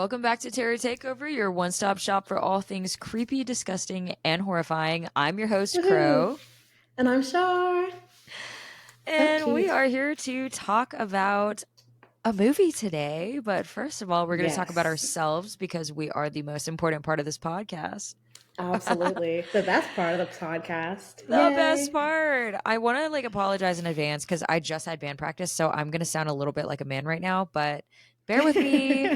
Welcome back to Terror Takeover, your one-stop shop for all things creepy, disgusting, and horrifying. I'm your host, Woohoo! Crow, And I'm Char. So and we cute. are here to talk about a movie today. But first of all, we're going to talk about Yes, ourselves because we are the most important part of this podcast. absolutely. The best part of the podcast. The best Yay. part. I want to apologize in advance because I just had band practice, so I'm going to sound a little bit like a man right now, but bear with me.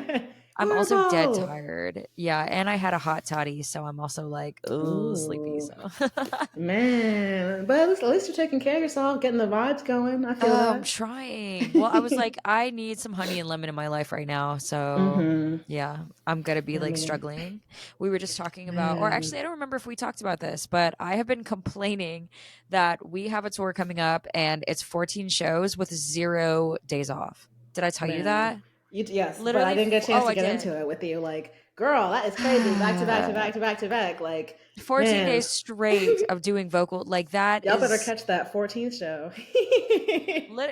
I'm We're also dead both. tired. Yeah, and I had a hot toddy, so I'm also like, oh, sleepy. Ooh, So, man. But at least you're taking care of yourself, getting the vibes going. I feel I'm that. trying. Well, I was like, I need some honey and lemon in my life right now. So, Mm-hmm. yeah, I'm gonna be Yummy. struggling. We were just talking about, or Man. actually, I don't remember if we talked about this, but I have been complaining that we have a tour coming up and it's 14 shows with 0 days off. Did I tell you Man. that? Yes, but I Literally, didn't get a chance oh, to I get did. into it with you. Like, girl, that is crazy. Back to back to back to back to back. 14 Man. days straight of doing vocal. Like that Y'all better is catch that 14th show.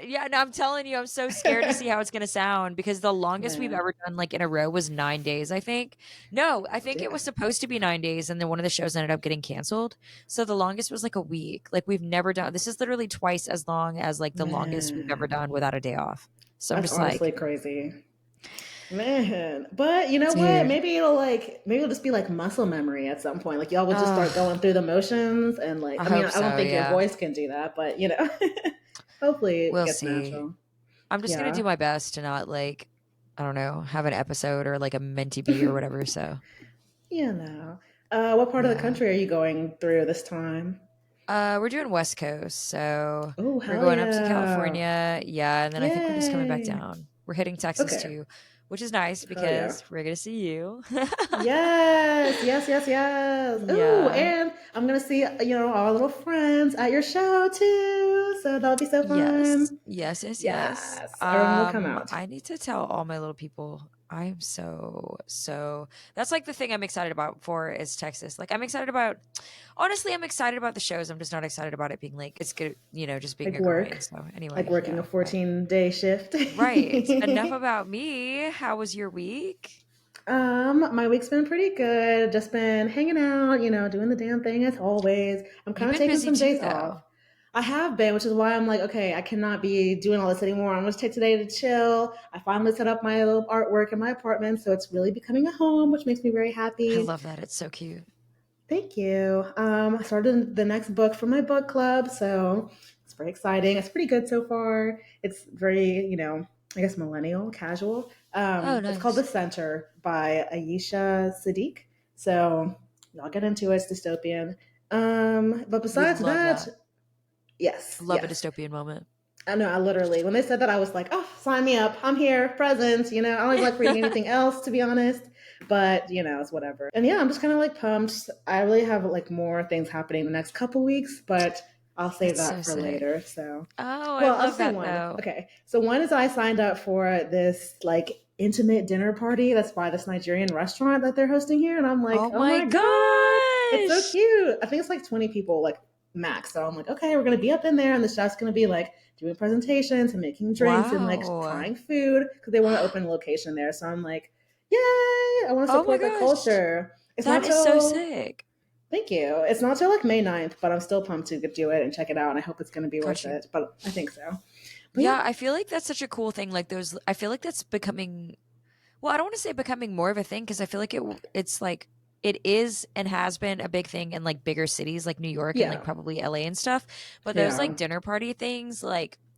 yeah, no, I'm telling you, I'm so scared to see how it's gonna sound because the longest we've Man, ever done in a row was 9 days, I think. No, I think it yeah. was supposed to be 9 days, and then one of the shows ended up getting canceled. So the longest was like a week. Like we've never done this is literally twice as long as the longest we've ever Man, done without a day off. So I'm that's just like, honestly crazy. Man, but you know what? dude, Maybe it'll just be like muscle memory at some point. Like y'all will just start uh, going through the motions and I I mean, hope I don't so, think your yeah. voice can do that, but hopefully it We'll gets see. natural. I'm just gonna Yeah. do my best to not I don't know, have an episode or a mentee bee or whatever. So You know. What part of the yeah. country are you going through this time? We're doing West Coast, so Oh, we're hell going up to yeah. California. Yeah, and then I think we're just coming back Yay. down. We're hitting Texas Okay. too, which is nice Hell yeah. because we're gonna see you. Yes, yes, yes, yes. Ooh, Yeah. and I'm gonna see, our little friends at your show too. So that'll be so Yes. fun. Yes, yes, yes. Yes, everyone will come out. I need to tell all my little people. I'm so that's the thing I'm excited about for is Texas. I'm excited about honestly, I'm excited about the shows. I'm just not excited about it being it's good, just being Like a grind. work, So like anyway, working a yeah. But 14-day shift. right. Enough about me. How was your week? My week's been pretty good. Just been hanging out, doing the damn thing as always. I'm You've kind of been taking busy some too, days off. though. I have been, which is why I'm like, okay, I cannot be doing all this anymore. I'm going to take today to chill. I finally set up my little artwork in my apartment, so it's really becoming a home, which makes me very I happy. love that. It's so cute. Thank you. I started the next book for my book club, so it's very exciting. It's pretty good so far. It's very, I guess millennial, casual. Oh, It's called The nice. Center by Ayesha Sadiq. So y'all get into it. It's dystopian. But We besides love that, that. yes, Love a yes. dystopian moment. I know. I literally, when they said that, I was like, "Oh, sign me up! I'm here, present." I don't even like reading anything else, to be honest. But it's whatever. And yeah, I'm just kind of pumped. I really have more things happening the next couple weeks, but I'll save That's so that for sick. later. So, Oh, I well, I'll love just say that one. though. Okay, so one is I signed up for this intimate dinner party that's by this Nigerian restaurant that they're hosting here, and I'm like, Oh oh my my god, it's so gosh. cute. I think it's 20 people max. So I'm like, okay, we're gonna be up in there, and the chef's gonna be doing presentations and making drinks and Wow. trying food because they want to open a location there. So I'm like, yay! I want to Oh my support that gosh. culture. It's That not is so till sick. Thank you. It's not till May 9th, but I'm still pumped to do it and check it out. And I hope it's going to be Got worth you. it. But I think so. But yeah, Yeah, I feel like that's such a cool thing. I feel like that's becoming, well, I don't want to say becoming more of a thing because I feel like it is and has been a big thing in bigger cities like New York and yeah, probably LA and stuff. But those yeah, dinner party things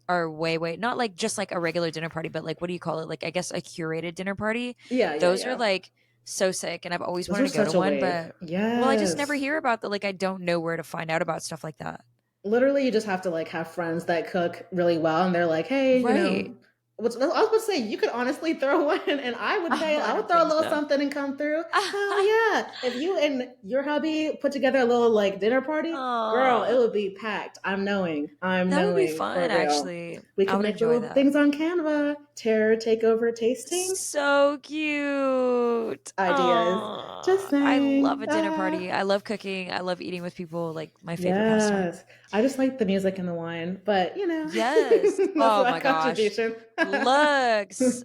are way not just a regular dinner party, but what do you call it? I guess a curated dinner party. yeah, yeah, Those are yeah. so sick, and I've always Those wanted are to go to such a one, wave. but well, I just never Yes. hear about the I don't know where to find out about stuff like that. Literally, you just have to have friends that cook really well, and they're like, hey, Right. I was about to say you could honestly throw one, and I would Oh, pay. I I would don't throw a think little so. something and come through. Hell yeah! If you and your hubby put together a little dinner party, girl, it Oh, would be packed. I'm knowing. I'm that would be knowing for fun, real. actually. We I could would make enjoy little that. things on Canva. terror takeover tasting So cute. ideas. Just Oh, I love saying. a dinner party. I love cooking. I love eating with people, like my favorite pastime. Yes. I just like the music and the wine, but Yes. that's Oh my my gosh. contribution. Looks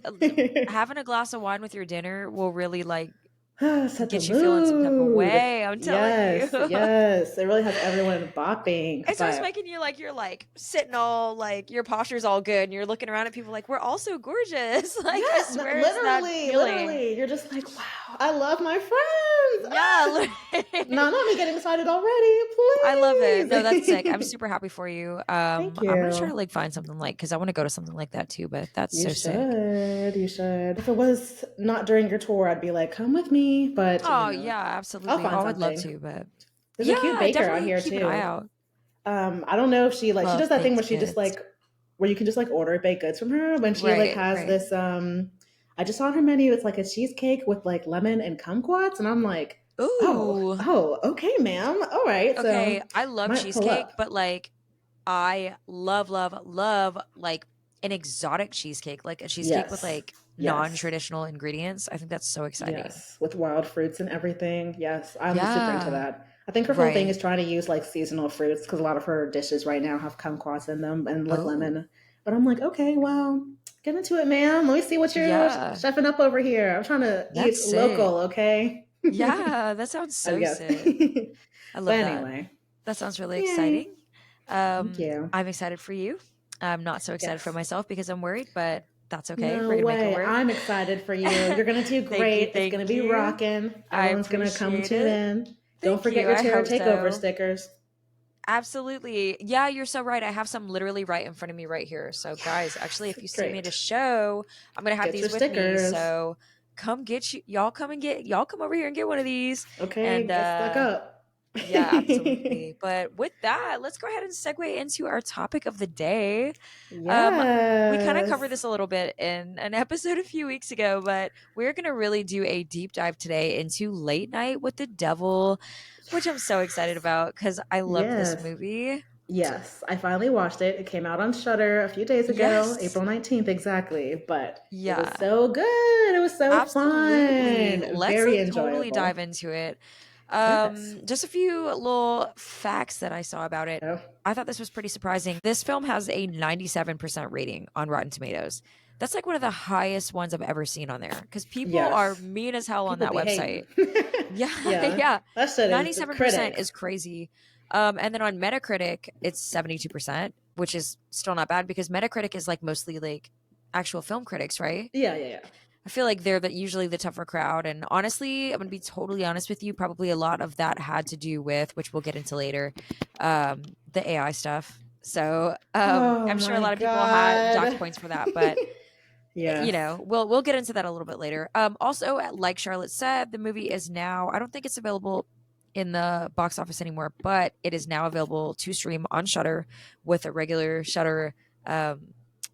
having a glass of wine with your dinner will really like Set the get you feeling some type of mood. way. I'm telling you. Yes, yes. It really has everyone bopping. It starts But making you like you're like sitting all like your posture's all good and you're looking around at people like we're all so gorgeous. Like I yeah, swear it's that literally, feeling. literally. You're just like, wow, I love my friends. Yeah. No, not me getting excited already. I love it. No, that's sick. I'm Please. super happy for you. Thank I'm gonna try you. to like find something like because I want to go to something like that too, but that's You so sick. should. You should. If it was not during your tour, I'd be like, come with me. But, Oh yeah, I'll absolutely. Oh, find I would love something. to, but There's a cute yeah, baker out definitely here keep an eye too. out. I don't know if she does Love that thing where baked she just goods. where you can just like order baked goods from her. When she like Right, has right. this I just saw on her menu, it's like a cheesecake with like lemon and kumquats, and I'm like, Ooh. okay, ma'am. All right. Okay, So I love might pull cheesecake, up. but like I love like an exotic cheesecake, like a cheesecake with Yes. like Yes. non-traditional ingredients. I think that's so exciting. Yes. With wild fruits and everything. Yes. I'm super into Yeah, that. I think her whole thing is right. trying to use like seasonal fruits because a lot of her dishes right now have kumquats in them and like Oh, lemon. But I'm like, okay, well, get into it, ma'am. Let me see what you're yeah. chefing up over here. I'm trying to That's eat sick. local, okay? Yeah, that sounds so Yes. sick. I But love that. anyway, That sounds really yay. exciting. Thank you. I'm excited for you. I'm not so excited for Yes. myself because I'm worried, but that's okay. We're No gonna make it way. work. I'm excited for you. You're going to do Thank you, great. It's going to thank be you. rocking. I Everyone's going to come appreciate tune it. in. Don't Thank forget you. your I Terror hope Takeover so. stickers. Absolutely. Yeah, you're so right. I have some literally right in front of me right here. So, guys, actually, Yes. if you see me at a Great. show, I'm gonna have Get your these with me. stickers. So, come get you. Y'all come over here and get one of these. And Okay, get stuck up. yeah, absolutely. But with that, let's go ahead and segue into our topic of the day. Um, we kind of covered Yes. this a little bit in an episode a few weeks ago, but we're going to really do a deep dive today into Late Night with the Devil, which I'm so excited about because I love this Yes. movie. Yes. I finally watched it. It came out on Shudder a few days ago, Yes. April 19th exactly, but it was Yeah, so good. It was so absolutely. fun. Let's Very like totally dive enjoyable. into it. Yes. Just a few little facts that I saw about it. Oh, I thought this was pretty surprising. This film has a 97% rating on Rotten Tomatoes. That's like one of the highest ones I've ever seen on there because people are yes. mean as hell on People that be website. hating. Yeah, Yeah. yeah. That shit is the 97% critics. is crazy. And then on Metacritic, it's 72%, which is still not bad because Metacritic is like mostly like actual film critics, right? Yeah, yeah, yeah. I feel like they're usually the tougher crowd. And honestly, I'm going to be totally honest with you. Probably a lot of that had to do with, which we'll get into later, the AI stuff. So Oh I'm sure a my lot of people had docked god. points for that, but Yes. we'll get into that a little bit later. Also, like Charlotte said, the movie is now. I don't think it's available in the box office anymore, but it is now available to stream on Shutter with a regular Shutter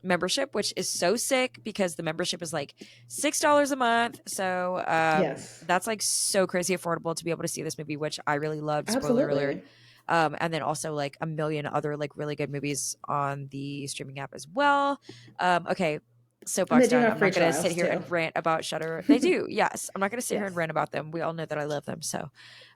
membership, which is so sick because the membership is like $6 a month. So Yes. that's like so crazy affordable to be able to see this movie, which I really loved. Spoiler alert. Absolutely. And then also like a million other like really good movies on the streaming app as well. Okay, And they soapbox do done. have I'm free not going to sit trials here too. and rant about Shutter. They do, yes. I'm not going to sit here and Yes. rant about them. We all know that I love them. So,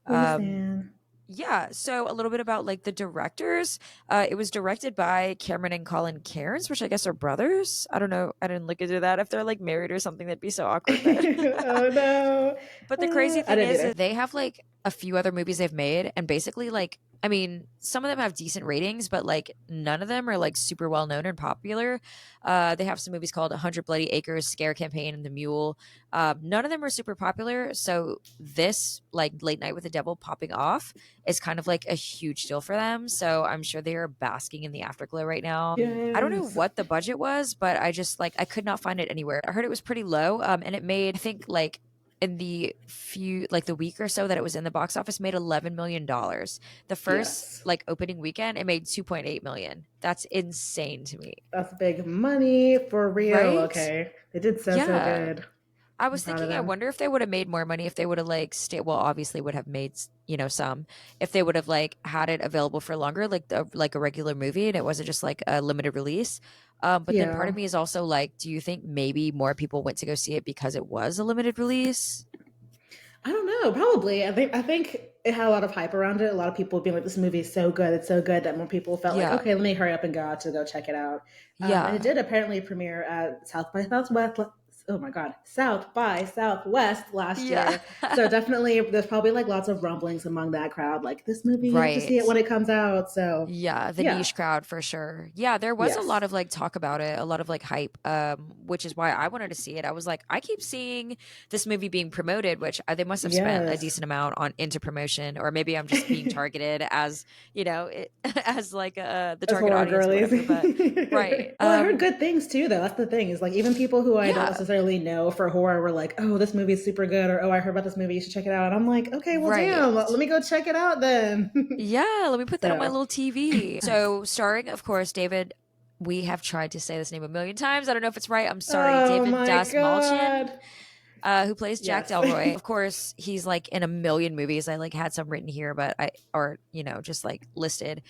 We um, understand. yeah. So a little bit about like the directors. It was directed by Cameron and Colin Cairns, which I guess are brothers. I don't know. I didn't look into that. If they're like married or something, that'd be so awkward. But Oh no. but the crazy I thing didn't is either. they have like a few other movies they've made, and basically like I mean, some of them have decent ratings, but like none of them are like super well known and popular. They have some movies called 100 Bloody Acres, Scare Campaign, and The Mule. None of them are super popular. So this like Late Night with the Devil popping off is kind of like a huge deal for them. So I'm sure they are basking in the afterglow right now. I don't know Yes. what the budget was, but I just like I could not find it anywhere. I heard it was pretty low, and it made I think like in the few like the week or so that it was in the box office made $11 million. The first Yes. like opening weekend it made 2.8 million. That's insane to me. That's big money for real. Right? Okay. They did so Yeah. good. I I'm was proud of thinking, I them. wonder if they would have made more money if they would have like stayed. Well, obviously would have made some if they would have like had it available for longer, like a regular movie, and it wasn't just like a limited release. But then part Yeah. of me is also like, do you think maybe more people went to go see it because it was a limited release? I don't know. Probably. I think it had a lot of hype around it. A lot of people being like, "This movie is so good. It's so good," that more people felt like, Yeah, "Okay, let me hurry up and go out to go check it out." And it yeah, did apparently premiere at South by Southwest. Oh my God, South by Southwest last yeah. year. So definitely, there's probably like lots of rumblings among that crowd, like this movie, you have to see it Right. when it comes out. So, Yeah, the yeah, niche crowd for sure. Yeah, there was a lot yes, of like talk about it, a lot of like hype, which is why I wanted to see it. I was like, I keep seeing this movie being promoted, which they must have spent a yes. decent amount on into promotion, or maybe I'm just being targeted as as like the As target horror audience or girlies. whatever. But right, Well, I heard good things too, though. That's the thing. Is like even people who I don't yeah, necessarily know for horror were like, "Oh, this movie is super good," or "Oh, I heard about this movie. You should check it out." And I'm like, "Okay, well, damn. Let right. me go check it out then." Yeah, let me put that on my So little TV. nice. So, starring, of course, David. We have tried to say this name a million times. I don't know if it's right. I'm sorry, Oh David my Das Malchian, god. who plays Jack Yes. Delroy. Of course, he's like in a million movies. I like had some written here, but just like listed.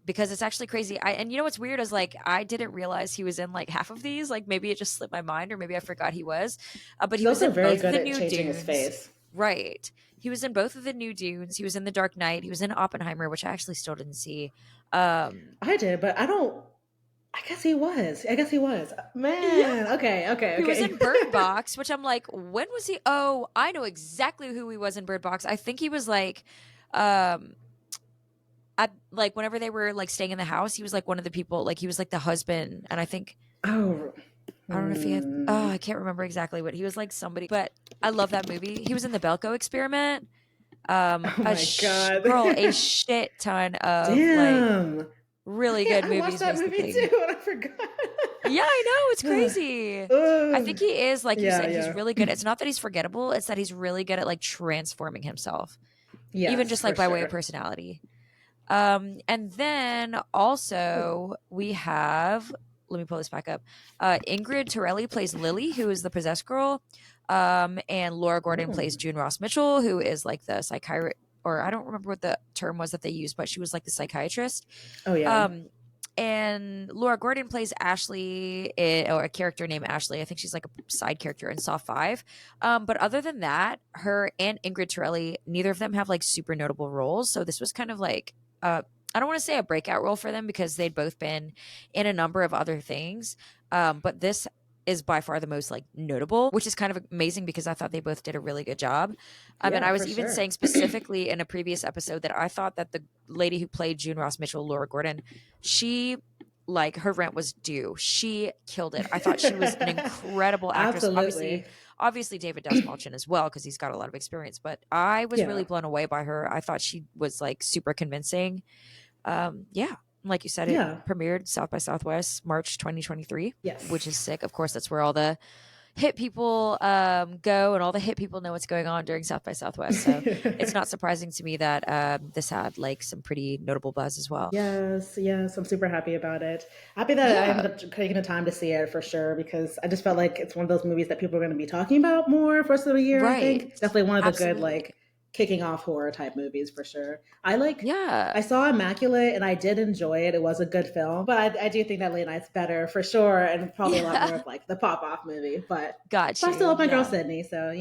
Because it's actually crazy. And you know what's weird is like I didn't realize he was in like half of these. Like maybe it just slipped my mind, or maybe I forgot he was. But he He's was also in very both of good the at new changing his Dunes. face. Right. He was in both of the new Dunes. He was in The Dark Knight. He was in Oppenheimer, which I actually still didn't see. Um, I did, but I don't. I guess he was. I guess he was. yeah. Man. Okay. Okay. He was Okay. in Bird Box, which I'm like, when was he? Oh, I know exactly who he was in Bird Box. I think he was like, um, at like whenever they were like staying in the house, he was like one of the people. Like he was like the husband, and I think Oh. I don't know if he had. Oh, Hmm. I can't remember exactly, but he was like somebody. But I love that movie. He was in the Belko Experiment. Oh my god. Girl, a shit ton of like Damn. Oh, really yeah, good I watched movies that movie recently. too, and I forgot. Yeah, I know, it's crazy. I Ugh. think he is, like you Yeah, said, he's yeah. really good. It's not that he's forgettable, it's that he's really good at like transforming himself, even Yes, just for like by way of sure. personality. And then also we have, let me pull this back up. Ingrid Torelli plays Lily, who is the possessed girl. And Laura Gordon Oh. plays June Ross Mitchell, who is like the psychiatrist, or I don't remember what the term was that they used, but she was like the psychiatrist. Oh yeah. Um, and Laura Gordon plays Ashley, or a character named Ashley. I think she's like a side character in Saw 5. But other than that, her and Ingrid Torelli, neither of them have like super notable roles. So this was kind of like, I don't want to say a breakout role for them because they'd both been in a number of other things. But this is by far the most like notable, which is kind of amazing because I thought they both did a really good job. And Yeah, I for was even sure. saying specifically in a previous episode that I thought that the lady who played June Ross Mitchell, Laura Gordon, she like her rent was due. She killed it. I thought she was an incredible actress. Absolutely. Obviously David Dastmalchian as well because he's got a lot of experience, but I was Yeah. really blown away by her. I thought she was like super convincing. Yeah, like you said, it Yeah. premiered South by Southwest March 2023, which is Yes. sick. Of course, that's where all the hit people go, and all the hit people know what's going on during South by Southwest. So it's not surprising to me that this had like some pretty notable buzz as well. Yes, yes, I'm super happy about it. Happy that I Yeah, ended up taking the time to see it for sure because I just felt like it's one of those movies that people are going to be talking about more for the rest of the year. I think right. it's definitely one of the good Absolutely. like kicking off horror type movies for sure. I like. Yeah. I saw Immaculate and I did enjoy it. It was a good film, but I do think that Late Night's better for sure, and probably a lot more Yeah. of like the pop off movie. Got But I still you. love my girl Yeah. Sydney, so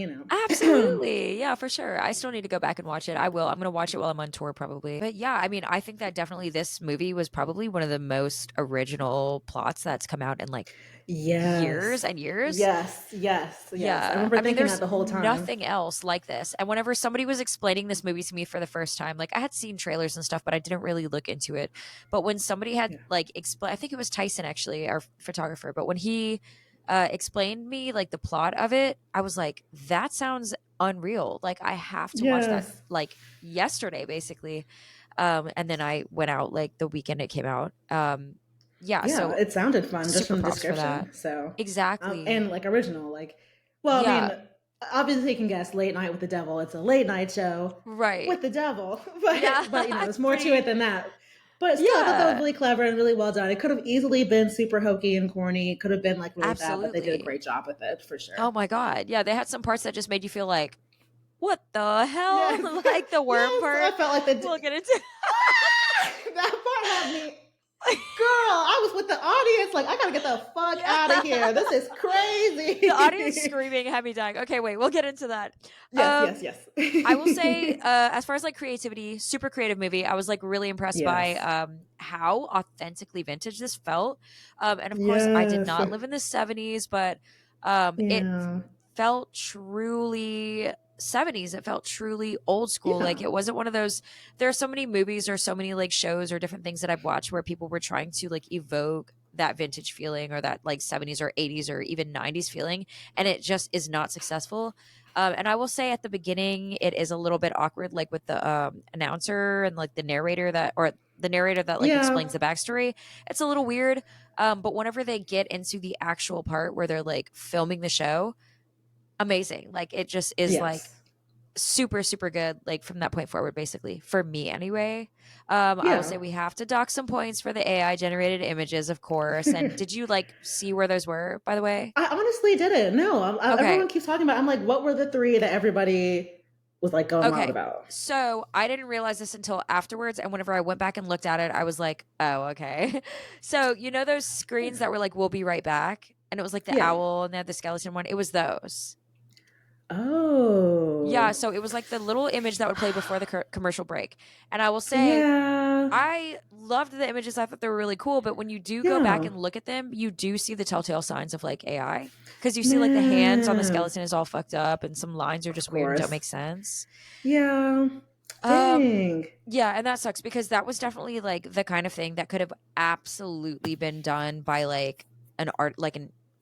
Absolutely. Yeah, for sure. I still need to go back and watch it. I will. I'm going to watch it while I'm on tour probably. But yeah, I mean, I think that definitely this movie was probably one of the most original plots that's come out in like years yes, and years. yes, yes, yes. I Yeah. remember I mean, thinking that there's the whole time. nothing else like this. And whenever somebody was explaining this movie to me for the first time, like I had seen trailers and stuff, but I didn't really look into it. But when somebody had Yeah. like explain, I think it was Tyson actually, our photographer, but when he explained me like the plot of it, I was like, that sounds unreal. Like I have to watch that Yes. like yesterday, basically. And then I went out like the weekend it came out. Yeah, Yeah, so it sounded fun just super from the props for that. description. So, and Exactly. like original, like, well, I Yeah. mean, obviously you can guess Late Night with the Devil. It's a late night show Right. with the devil, Yeah. but there's more to it Pretty than that. But still, I thought that was Yeah, really clever and really well done. It could have easily been super hokey and corny. It could have been like really bad, but they did a absolutely. great job with it for sure. Oh my god. Yeah, they had some parts that just made you feel like, "What the hell?" Yes, Like the worm yes, I part. felt like We'll get into that part had me. Girl, I was with the audience. Like, I gotta get the fuck Yeah. out of here. This is The audience crazy. screaming had me dying. Okay, wait, we'll get into that. Yes, yes, Um, yes. I will say, as far as like creativity, super creative movie. I was like really impressed by Yes. how authentically vintage this felt. And of course, I did Yes. not live in the 70s, but it Yeah. felt truly 70s. It felt truly old school. Like Yeah. it wasn't one of those. There are so many movies or so many like shows or different things that I've watched where people were trying to like evoke that vintage feeling or that like 70s or 80s or even 90s feeling, and it just is not successful. And I will say at the beginning, it is a little bit awkward, like with the announcer and like the narrator that like Yeah. explains the backstory. It's a little weird. But whenever they get into the actual part where they're like filming the show, amazing. Like it just is like Yes. super super good like from that point forward basically for me anyway. I will Yeah. say we have to dock some points for the AI generated images of course. And did you like see where those were by the way? I honestly didn't. No, Okay. everyone keeps talking about. I'm like, what were the three that everybody was like going wild Okay. about? So I didn't realize this until afterwards. And whenever I went back and looked at it, I was like, oh, okay. So, you know, those screens that were like, we'll be right back. And it was like the Yeah. owl and they had the skeleton one. It was those. Yeah. Oh. So it was like the little image that would play before the commercial break. And I will say, Yeah. I loved the images. I thought they were really cool. But when you do go back Yeah. and look at them, you do see the telltale signs of like AI. Because you see like the hands on the Man. skeleton is all fucked up and some lines are Of just weird and don't course. make sense. Yeah. Um, Dang. yeah, and that sucks because that was definitely like the kind of thing that could have absolutely been done by like an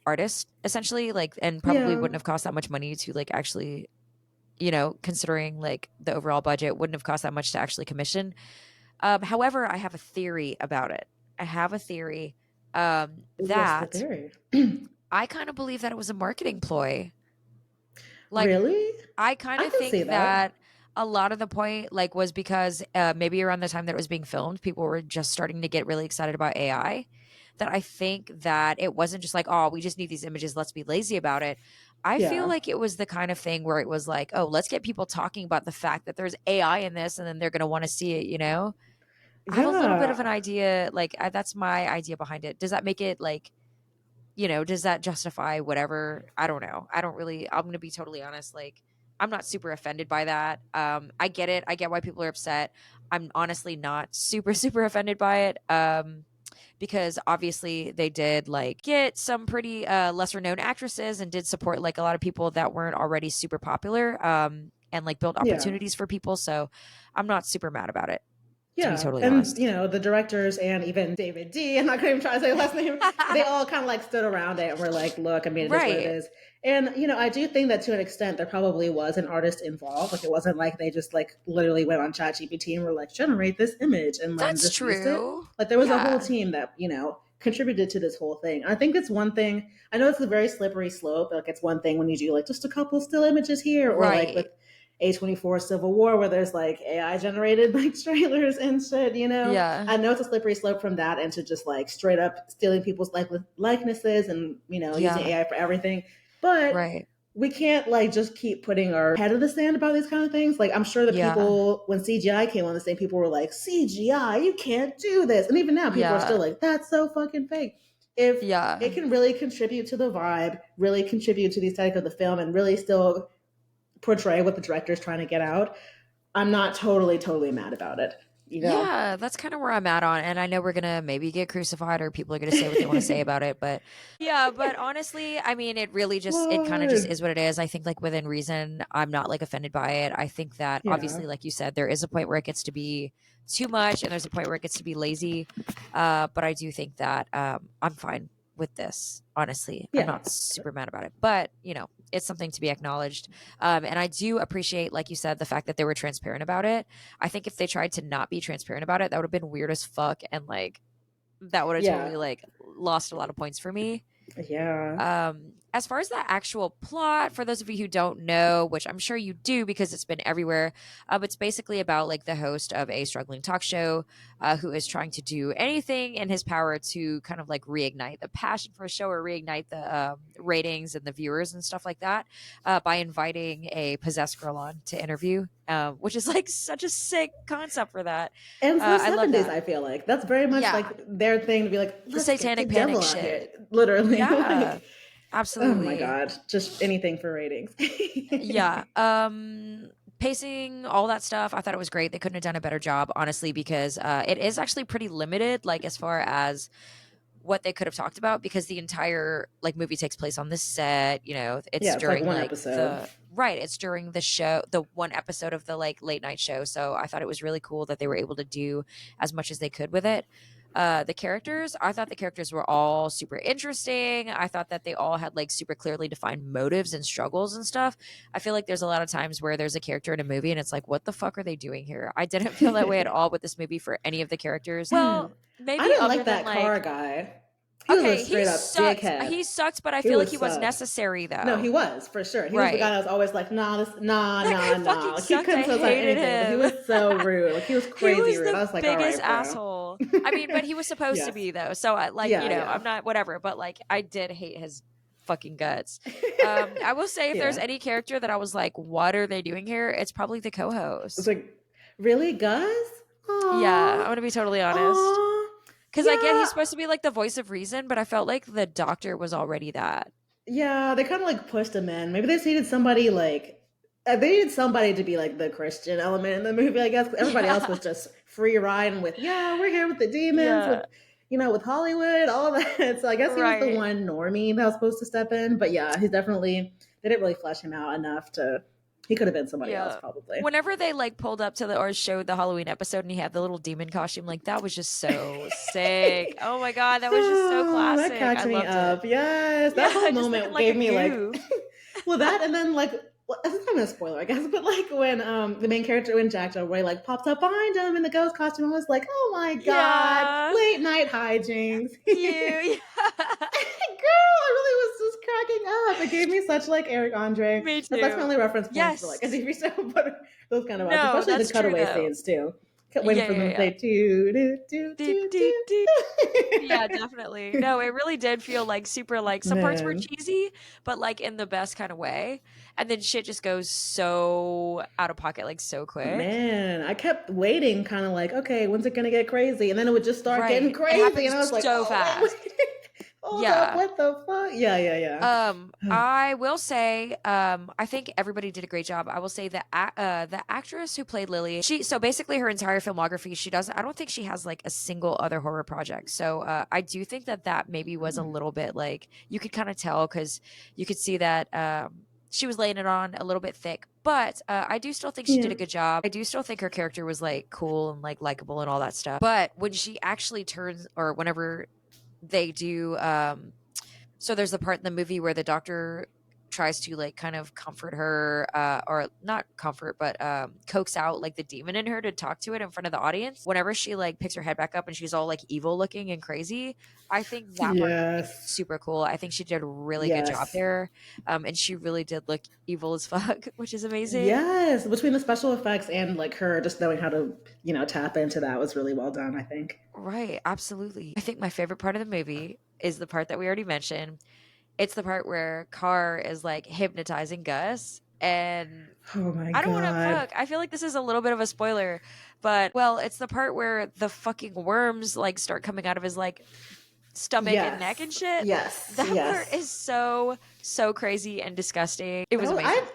artist essentially, like, and probably Yeah. wouldn't have cost that much money to like actually, considering like the overall budget wouldn't have cost that much to actually commission. However, I have a theory about it. I have a theory What's the that theory? I kind of believe that it was a marketing ploy. Like Really? I kind I of can see think that. that a lot of the point like was because maybe around the time that it was being filmed, people were just starting to get really excited about AI. That I think that it wasn't just like, oh, we just need these images, let's be lazy about it. I feel Yeah. like it was the kind of thing where it was like, oh, let's get people talking about the fact that there's AI in this, and then they're going to want to see it. I have a little bit of an Yeah. idea, like that's my idea behind it. Does that make it like, does that justify whatever? I don't know. I don't really, I'm going to be totally honest. Like, I'm not super offended by that. I get it. I get why people are upset. I'm honestly not super, super offended by it. Because obviously they did like get some pretty lesser known actresses and did support like a lot of people that weren't already super popular. And like build Yeah. opportunities for people. So I'm not super mad about it, to be Yeah, totally and honest. the directors and even David D. I'm not going to try to say his last name. They all kind of like stood around it and were like, "Look, I mean, it is what it Right. is." And I do think that to an extent there probably was an artist involved. Like it wasn't like they just like literally went on ChatGPT and were like, "Generate this image," and then That's just used it. true. Like there was a whole Yeah. team that contributed to this whole thing. I think it's one thing. I know it's a very slippery slope. Like it's one thing when you do like just a couple still images here, or like with Right. A24 Civil War, where there's like AI generated like trailers and shit. Yeah. I know it's a slippery slope from that into just like straight up stealing people's likenesses and using Yeah. AI for everything. But Right. we can't like just keep putting our head in the sand about these kind of things. Like I'm sure that Yeah. people, when CGI came on the scene, people were like, CGI, you can't do this. And even now people are still Yeah. like, that's so fucking fake. If Yeah. it can really contribute to the vibe, really contribute to the aesthetic of the film, and really still portray what the director is trying to get out, I'm not totally mad about it. You know? Yeah, that's kind of where I'm at on. And I know we're gonna maybe get crucified or people are gonna say what they want to say about it, but yeah, but honestly, I mean it really just it kind of just Lord. is what it is. I think like within reason, I'm not like offended by it. I think that Yeah. obviously, like you said, there is a point where it gets to be too much and there's a point where it gets to be lazy. But I do think that I'm fine with this, honestly. I'm Yeah. not super mad about it. But, it's something to be acknowledged. And I do appreciate, like you said, the fact that they were transparent about it. I think if they tried to not be transparent about it, that would have been weird as fuck. And like, that would have Yeah. totally like lost a lot of points for me. Yeah. as far as the actual plot, for those of you who don't know, which I'm sure you do because it's been everywhere, it's basically about like the host of a struggling talk show who is trying to do anything in his power to kind of like reignite the passion for a show or reignite the ratings and the viewers and stuff like that by inviting a possessed girl on to interview, which is like such a sick concept for that. And it's the I love 70s, that. I feel like. That's very much Yeah, like their thing to be like, the let's get the satanic panic devil out here. shit. Literally. Yeah, Like, oh my absolutely. God. Just anything for ratings. Yeah. Pacing, all that stuff, I thought it was great. They couldn't have done a better job, honestly, because it is actually pretty limited, like as far as what they could have talked about, because the entire like movie takes place on this set. You know, it's Yeah, it's like during one like episode. the right, it's during the show, the one episode of the like late night show. So I thought it was really cool that they were able to do as much as they could with it. The characters, I thought the characters were all super interesting. I thought that they all had like super clearly defined motives and struggles and stuff. I feel like there's a lot of times where there's a character in a movie and it's like, what the fuck are they doing here? I didn't feel that way at all with this movie for any of the characters. Man, Well, I maybe didn't other like than that car like, guy. He was a okay, he straight up sucks. dickhead. He sucks, but I He feel like was he was sucked. necessary No, he though. was for sure. He was the guy Right. that was always like, nah, this, nah, That nah, guy nah. fucking Like he sucked. I couldn't say hated anything, but he was him. so rude. Like he was He crazy was rude. I the was like, all biggest right, bro. asshole. I mean, but he was supposed to Yes. be though. So I like, Yeah, yeah. I'm not whatever, but like I did hate his fucking guts. I will say if there's Yeah. any character that I was like, what are they doing here? It's probably the It's co-host. like, really, Gus? Yeah, I'm Aw. gonna be totally honest. Aw. Because I get Yeah. he's supposed to be like the voice of reason, but I felt like the doctor was already that. Yeah, they kind of like pushed him in. Maybe they just needed somebody like they needed somebody to be like the Christian element in the movie. I guess everybody else was Yeah. just free riding with yeah, we're here with the demons, with Yeah. with Hollywood, all that. So I guess he was the Right. one normie that was supposed to step in. But yeah, he's definitely they didn't really flesh him out enough to. He could have been somebody else Yeah. probably. Whenever they like pulled up to the or showed the Halloween episode and he had the little demon costume, like that was just so sick. Oh my god, that was just so Oh, that classic. I cracked me loved it. up. Yes, that whole Yeah, just looking moment like a gave me like goof. well, that and then like well, it's not a spoiler, I guess, but like when the main character when Jack Joy like pops up behind him in the ghost costume, I was like, oh my god, Yeah. late night hijinks. Cute. Girl, I really was just cracking up. It gave me such like Eric Andre. Me That's my too. only reference point for like a Yes. TV show, but those kind of vibes, No, especially the that's true cutaway though. scenes too. Kept waiting Yeah, for them yeah, to yeah. play do do do Doot, do doot, doot. Yeah, do. definitely. No, it really did feel like super like some parts were Man. cheesy, but like in the best kind of way. And then shit just goes so out of pocket, like so quick. Man, I kept waiting, kind of like, okay, when's it gonna get crazy? And then it would just start getting Right. It crazy, and happens I was like, so oh wait, fast. wait, hold up, Yeah. what the fuck? Yeah, yeah, yeah. I will say, I think everybody did a great job. I will say that the actress who played Lily, she so basically her entire filmography, she doesn't. I don't think she has like a single other horror project. So I do think that that maybe was a little bit like you could kind of tell because you could see that she was laying it on a little bit thick. But I do still think she did Yeah. a good job. I do still think her character was like cool and like likable and all that stuff. But when she actually turns, or whenever they do so there's the part in the movie where the doctor tries to like kind of comfort her or not comfort but coax out like the demon in her to talk to it in front of the audience. Whenever she like picks her head back up and she's all like evil looking and crazy, I think that part was like, Yes. super cool. I think she did a really good job Yes. there, and she really did look evil as fuck, which is amazing. Yes. Between the special effects and like her just knowing how to, tap into that was really well done, I think. Right, absolutely. I think my favorite part of the movie is the part that we already mentioned. It's the part where Carr is like hypnotizing Gus, and Oh my I don't want to god. fuck. I feel like this is a little bit of a spoiler, but well, it's the part where the fucking worms like start coming out of his like stomach and neck and Yes. shit. Yes. That part Yes. is so crazy and disgusting. It was That was, amazing.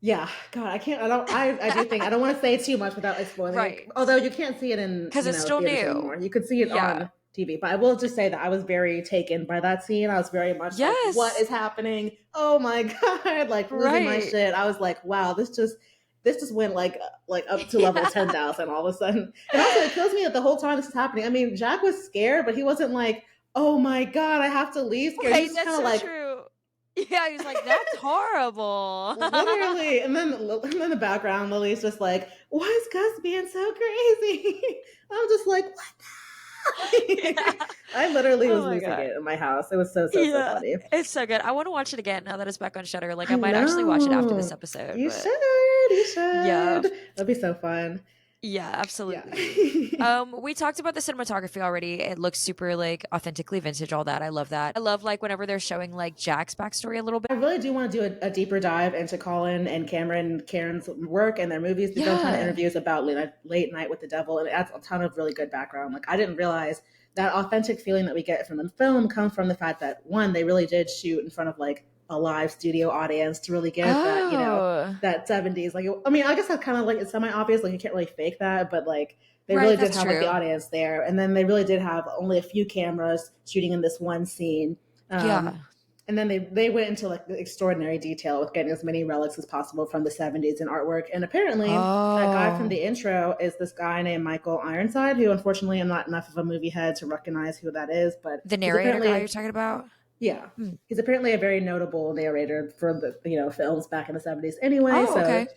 yeah, God, I can't. I do think I don't want to say too much without like spoiling it. Right. Although you can't see it in Because it's still theaters new. anymore. You could see it Yeah. on TV. But I will just say that I was very taken by that scene. I was very much like, what Yes. is happening? Oh my God, like losing my Right. shit. I was like, wow, this just went like up to level Yeah. 10,000 all of a sudden. And also it kills me that the whole time this is happening. I mean, Jack was scared, but he wasn't like, oh my God, I have to leave scared. He Right, was that's kind so of like true. Yeah, he was like, that's horrible. literally, and then in the background, Lily's just like, "Why is Gus being so crazy?" I'm just like, "What?" Yeah. I literally Oh was my losing god. it in my house. It was so Yeah. funny. It's so good. I want to watch it again now that it's back on Shudder. Like I I might actually watch it after this know. episode, You but should. You yeah. should. That'd be so fun. Yeah, Yeah. absolutely. We talked about the cinematography already. It looks super like authentically vintage, all that. I love that. I love like whenever they're showing like Jack's backstory a little bit. I really do want to do a deeper dive into Colin and Cameron Karen's work and their movies. They've done a ton of Yeah. interviews about Late Night with the Devil, and it adds a ton of really good background. Like, I didn't realize that authentic feeling that we get from the film comes from the fact that, one, they really did shoot in front of like a live studio audience to really give that, Oh. that 70s. Like, I mean, I guess that's kind of like, it's semi obvious. Like, you can't really fake that, but like, they Right, really did that's have like the true. audience there. And then they really did have only a few cameras shooting in this one scene. Yeah. And then they went into like the extraordinary detail with getting as many relics as possible from the 70s in artwork. And apparently, that guy from Oh. the intro is this guy named Michael Ironside, who unfortunately I'm not enough of a movie head to recognize who that is, but The he's narrator guy you're apparently, talking about? yeah, Hmm. he's apparently a very notable narrator for the films back in the 70s. Anyway, Oh, so okay.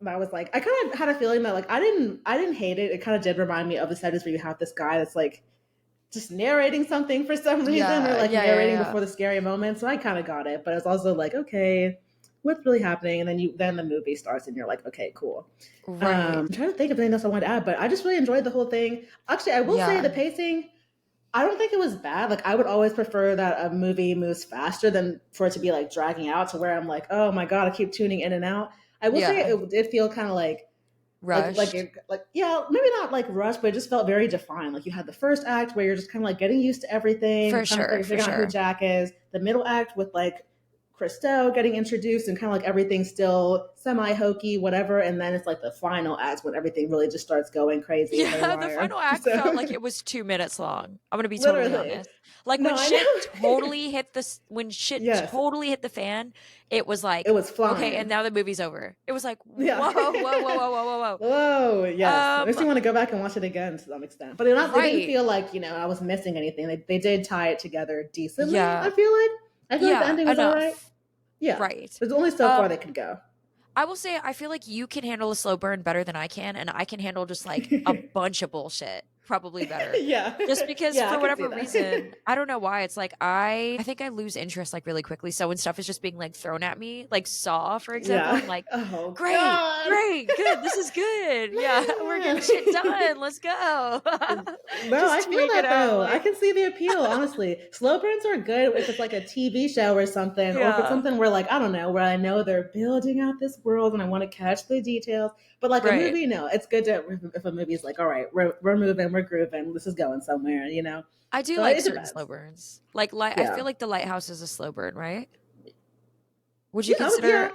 I was like, I kind of had a feeling that like I didn't hate it. It kind of did remind me of the 70s where you have this guy that's like just narrating something for some reason, or Yeah, like yeah, yeah, narrating yeah. before the scary moment. So I kind of got it, but it's also like, okay, what's really happening? And then the movie starts, and you're like, okay, cool. Right. I'm trying to think of anything else I want to add, but I just really enjoyed the whole thing. Actually, I will say Yeah. the pacing. I don't think it was bad. Like, I would always prefer that a movie moves faster than for it to be like dragging out to where I'm like, oh my god, I keep tuning in and out. I will say Yeah. it did feel kind of Rushed. like yeah, maybe not like rushed, but it just felt very defined. Like, you had the first act where you're just kind of like getting used to everything, For kind of sure, like for figuring out who sure. Jack is. The middle act with like Christelle getting introduced and kind of like everything still semi hokey, whatever. And then it's like the final act when everything really just starts going crazy and Yeah, the haywire. final act felt like So it was 2 minutes long. I'm gonna be totally literally, honest. Like no, I know. when shit Yes, totally hit the fan, it was it like, was okay, and flying. now the movie's over. It was like, Yeah. whoa, whoa, whoa, whoa, whoa, whoa, Whoa, whoa. yes. It makes me want to go back and watch it again to some extent. But it didn't Right. feel like, I was missing anything. They did tie it together decently, I Yeah. feel like. I feel like the Yeah, ending was all right. enough. Yeah. Right. There's only so far they Um, could go. I will say I feel like you can handle a slow burn better than I can, and I can handle just like a bunch of bullshit probably better. Yeah. Just because Yeah, I for can see whatever that. reason, I don't know why, it's like I think I lose interest like really quickly. So when stuff is just being like thrown at me, like Saw, for example, Yeah. I'm like, Oh, great, God. great, good, this is good. Yeah, we're getting Man. shit done. Let's go. No, I Just feel tweak it that out. though. I Like, can see the appeal, honestly. Slow burns are good if it's like a TV show or something, or if it's yeah, something where, like, I don't know, where I know they're building out this world and I want to catch the details. But like a right. movie, no, it's good to if a movie's like, all right, we're moving, we're grooving, this is going somewhere. I do So like it certain slow depends. burns. Like, I Yeah, feel like The Lighthouse is a slow burn, right? Would you yeah, yeah. consider,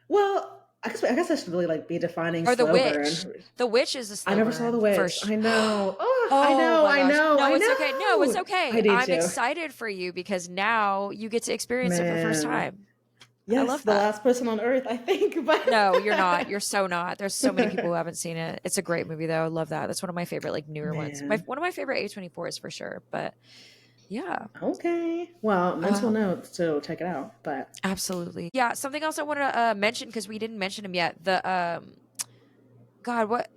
Well, I guess I should really like be defining or The slow Witch? burn. The Witch is a I slow never saw The burn for Witch. I know. Oh, I Oh know. my I gosh. know. No, I it's okay. No, it's know. okay. I need I'm to. excited for you because now you get to experience it for the first Man. time. I Yes, love the that. last person on earth, I think. But No, you're not. You're so not. There's so many people who haven't seen it. It's a great movie though. I love that. That's one of my favorite like newer ones. man. One of my favorite A24s for sure. But yeah. Okay. Well, mental Um notes to check it out. But absolutely. Yeah, something else I wanted to mention because we didn't mention him yet. The God, what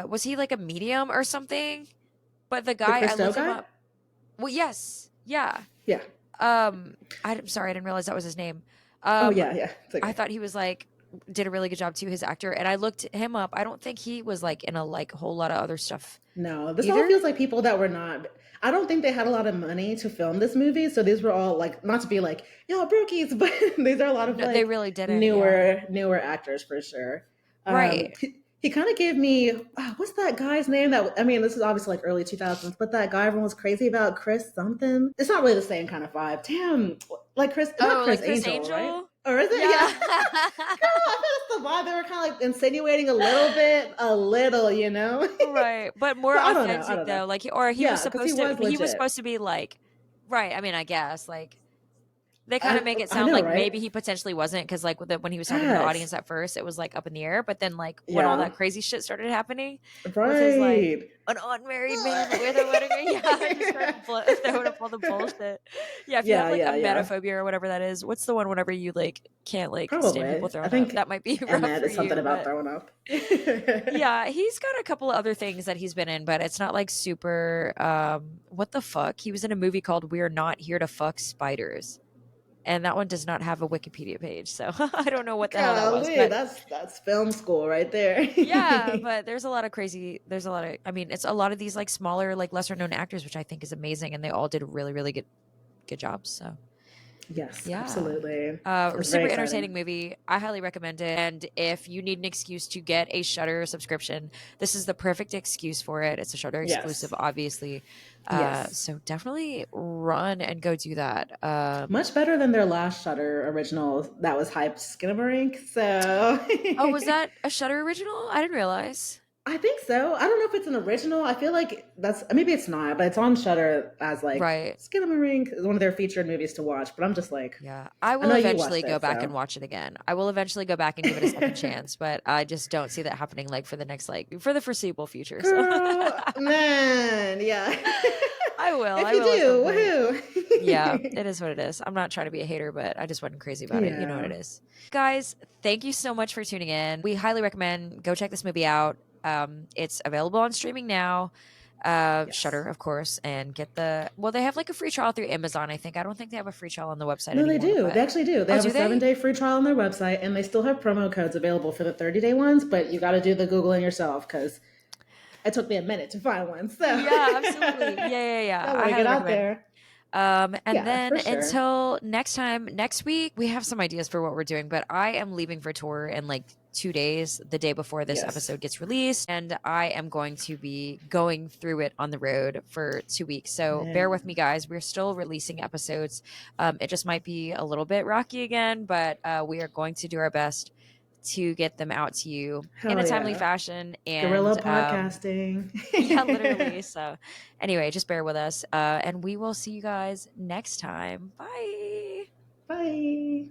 was he like a medium or something? But the the guy I Christo looked him guy? up. Well, yes. Yeah. Yeah. I'm sorry, I didn't realize that was his name. Oh Um, yeah, yeah. It's I okay. thought he was like did a really good job too, his actor, and I looked him up. I don't think he was like in a like whole lot of other stuff No, this all either. feels like people that were not. I don't think they had a lot of money to film this movie, so these were all like, not to be like, brookies, but these are a lot of No, they like really didn't. Yeah. newer actors for sure. Right. He kind of gave me what's that guy's name? That I mean, this is obviously like early 2000s, but that guy everyone was crazy about, Chris something. It's not really the same kind of vibe. Damn, like Chris, not Oh, Chris like Chris Angel, right? Angel? Or is it? Yeah. Yeah. Girl, I thought that's the vibe. They were kind of like insinuating a little bit, a little. Right. But more So I don't know. I authentic don't know. though. Like or he was Yeah, because he supposed to was legit. be like right. I mean, I guess like They kind of make it I sound know, like right? maybe he potentially wasn't, because like when he was talking to the Yes. audience at first, it was like up in the air. But then like when all Yeah. that crazy shit started happening, with his like Right. an unmarried man with a wedding ring, yeah, just started throwing up all the bullshit. Yeah, if you have Yeah, like yeah, yeah. emetophobia or whatever that is, what's the one whenever you like can't like stand people Probably. I throwing up? think That might be rough Emmett for is something you, about but throwing up. yeah, he's got a couple of other things that he's been in, but it's not like super what the fuck? He was in a movie called We're Not Here to Fuck Spiders. And that one does not have a Wikipedia page, so I don't know what the hell that was. Golly, But that's film school right there. yeah, but there's a lot of crazy there's a lot of I mean, it's a lot of these like smaller, like lesser known actors, which I think is amazing, and they all did really, really good jobs. So Yes, yeah. absolutely. It's very Super entertaining exciting. movie. I highly recommend it. And if you need an excuse to get a Shutter subscription, this is the perfect excuse for it. It's a Shutter exclusive, Yes. obviously. Yes. So definitely run and go do that. Much better than their last Shutter original that was hyped Skinamarink. So Oh, was that a Shutter original? I didn't realize. I think so. I don't know if it's an original. I feel like that's maybe it's not, but it's on Shutter as like Right. Skinamarink is one of their featured movies to watch. But I'm just like, Yeah. I I will know you eventually watched go it, back and so watch it again. I will eventually go back and give it a second chance, but I just don't see that happening like for the next like for the foreseeable future. So girl, man, yeah. I will. If I you will at some do, point. Yeah, woohoo! it is what it is. I'm not trying to be a hater, but I just wasn't crazy about it. You know what Yeah. it is. Guys, thank you so much for tuning in. We highly recommend go check this movie out. It's available on streaming now. Shutter, Yes. of course, and get the well, they have like a free trial through Amazon, I think. I don't think they have a free trial on the website No, they anymore, do. They but actually do. They oh, have a do seven they? day free trial on their website, and they still have promo codes available for the 30-day ones, but you got to do the Googling yourself because it took me a minute to find one. So Yeah, absolutely. Yeah. y'all I want to get highly out recommend. there. And Yeah, then for sure. until next time, next week, we have some ideas for what we're doing, but I am leaving for tour in like 2 days, the day before this Yes. episode gets released. And I am going to be going through it on the road for 2 weeks. So bear with me, Man. guys. We're still releasing episodes. It just might be a little bit rocky again, but we are going to do our best to get them out to you in Hell a timely yeah. fashion. Guerrilla And podcasting. yeah, literally. So, anyway, just bear with us. And we will see you guys next time. Bye. Bye.